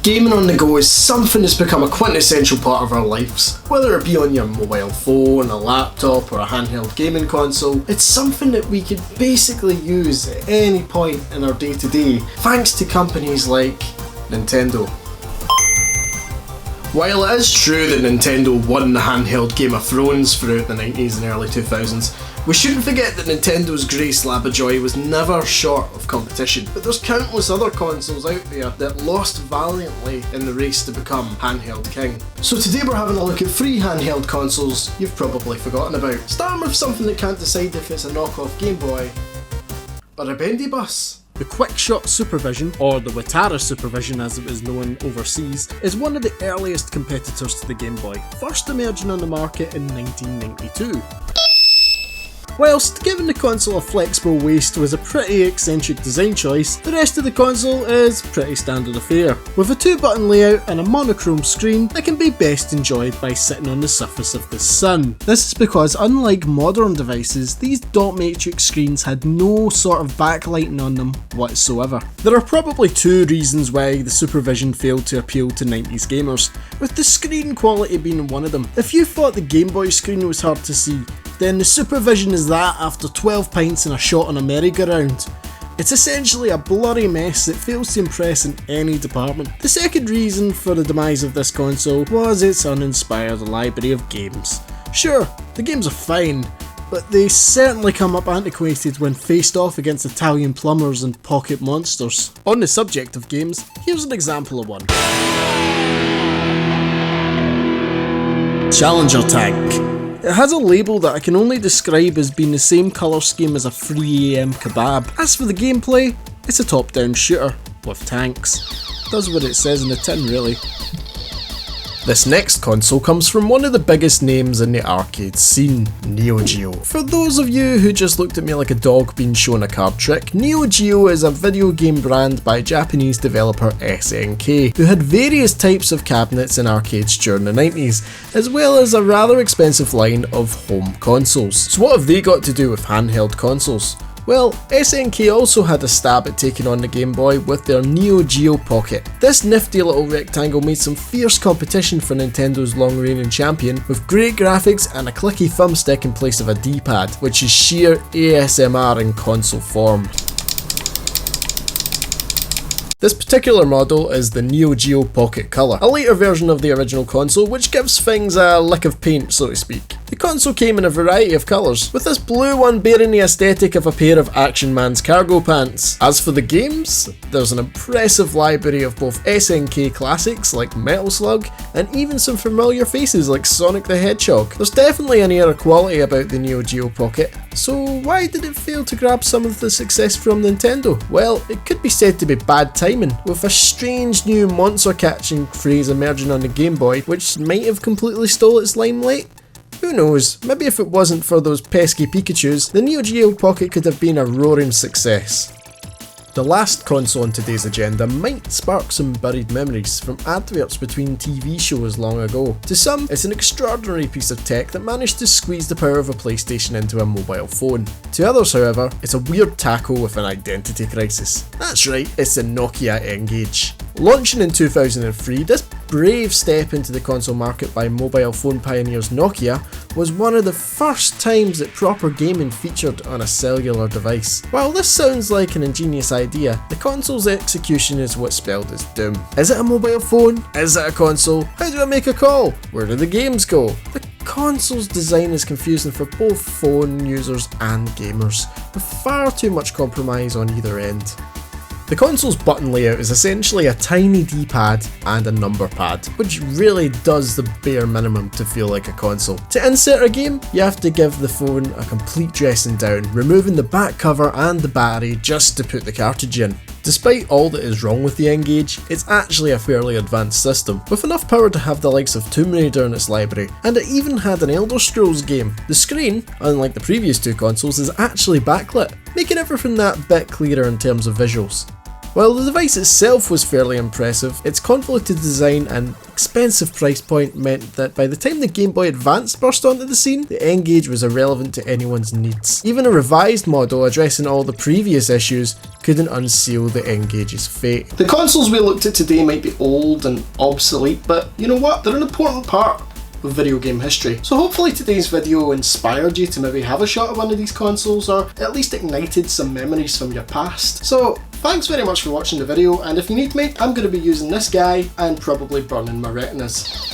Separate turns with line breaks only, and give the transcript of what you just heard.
Gaming on the go is something that's become a quintessential part of our lives. Whether it be on your mobile phone, a laptop or a handheld gaming console, it's something that we could basically use at any point in our day to day, thanks to companies like Nintendo. While it is true that Nintendo won the handheld Game of Thrones throughout the 90s and early 2000s, we shouldn't forget that Nintendo's Grace Laboratory was never short of competition, but there's countless other consoles out there that lost valiantly in the race to become handheld king. So today we're having a look at 3 handheld consoles you've probably forgotten about, starting with something that can't decide if it's a knockoff Gameboy or a bendy bus.
The Kwik Supervision, or the Watara Supervision as it was known overseas, is one of the earliest competitors to the Game Boy, first emerging on the market in 1992. Whilst giving the console a flexible waist was a pretty eccentric design choice, the rest of the console is pretty standard affair, with a 2-button layout and a monochrome screen that can be best enjoyed by sitting on the surface of the sun. This is because unlike modern devices, these dot matrix screens had no sort of backlighting on them whatsoever. There are probably 2 reasons why the Supervision failed to appeal to 90s gamers, with the screen quality being one of them. If you thought the Game Boy screen was hard to see, then the Supervision is that after 12 pints and a shot on a merry-go-round. It's essentially a blurry mess that fails to impress in any department. The second reason for the demise of this console was its uninspired library of games. Sure, the games are fine, but they certainly come up antiquated when faced off against Italian plumbers and pocket monsters. On the subject of games, here's an example of one. Challenger Tank. It has a label that I can only describe as being the same colour scheme as a 3am kebab. As for the gameplay, it's a top-down shooter with tanks. Does what it says in the tin, really. This next console comes from one of the biggest names in the arcade scene, Neo Geo. For those of you who just looked at me like a dog being shown a card trick, Neo Geo is a video game brand by Japanese developer SNK, who had various types of cabinets in arcades during the 90s, as well as a rather expensive line of home consoles. So what have they got to do with handheld consoles? Well, SNK also had a stab at taking on the Game Boy with their Neo Geo Pocket. This nifty little rectangle made some fierce competition for Nintendo's long-reigning champion, with great graphics and a clicky thumbstick in place of a D-pad, which is sheer ASMR in console form. This particular model is the Neo Geo Pocket Color, a later version of the original console which gives things a lick of paint, so to speak. The console came in a variety of colours, with this blue one bearing the aesthetic of a pair of Action Man's cargo pants. As for the games, there's an impressive library of both SNK classics like Metal Slug, and even some familiar faces like Sonic the Hedgehog. There's definitely an air of quality about the Neo Geo Pocket, so why did it fail to grab some of the success from Nintendo? Well, it could be said to be bad timing, with a strange new monster catching phrase emerging on the Game Boy, which might have completely stole its limelight. Who knows, maybe if it wasn't for those pesky Pikachus, the Neo Geo Pocket could have been a roaring success. The last console on today's agenda might spark some buried memories from adverts between TV shows long ago. To some, it's an extraordinary piece of tech that managed to squeeze the power of a PlayStation into a mobile phone. To others, however, it's a weird tackle with an identity crisis. That's right, it's the Nokia N-Gage. Launching in 2003, this brave step into the console market by mobile phone pioneers Nokia was one of the first times that proper gaming featured on a cellular device. While this sounds like an ingenious idea, the console's execution is what spelled its doom. Is it a mobile phone? Is it a console? How do I make a call? Where do the games go? The console's design is confusing for both phone users and gamers, with far too much compromise on either end. The console's button layout is essentially a tiny D-pad and a number pad, which really does the bare minimum to feel like a console. To insert a game, you have to give the phone a complete dressing down, removing the back cover and the battery just to put the cartridge in. Despite all that is wrong with the N-Gage, it's actually a fairly advanced system, with enough power to have the likes of Tomb Raider in its library, and it even had an Elder Scrolls game. The screen, unlike the previous 2 consoles, is actually backlit, making everything that bit clearer in terms of visuals. While the device itself was fairly impressive, its convoluted design and expensive price point meant that by the time the Game Boy Advance burst onto the scene, the N-Gage was irrelevant to anyone's needs. Even a revised model addressing all the previous issues couldn't unseal the N-Gage's fate.
The consoles we looked at today might be old and obsolete, but you know what? They're an important part of video game history. So hopefully today's video inspired you to maybe have a shot at one of these consoles, or at least ignited some memories from your past. So thanks very much for watching the video, and if you need me, I'm going to be using this guy and probably burning my retinas.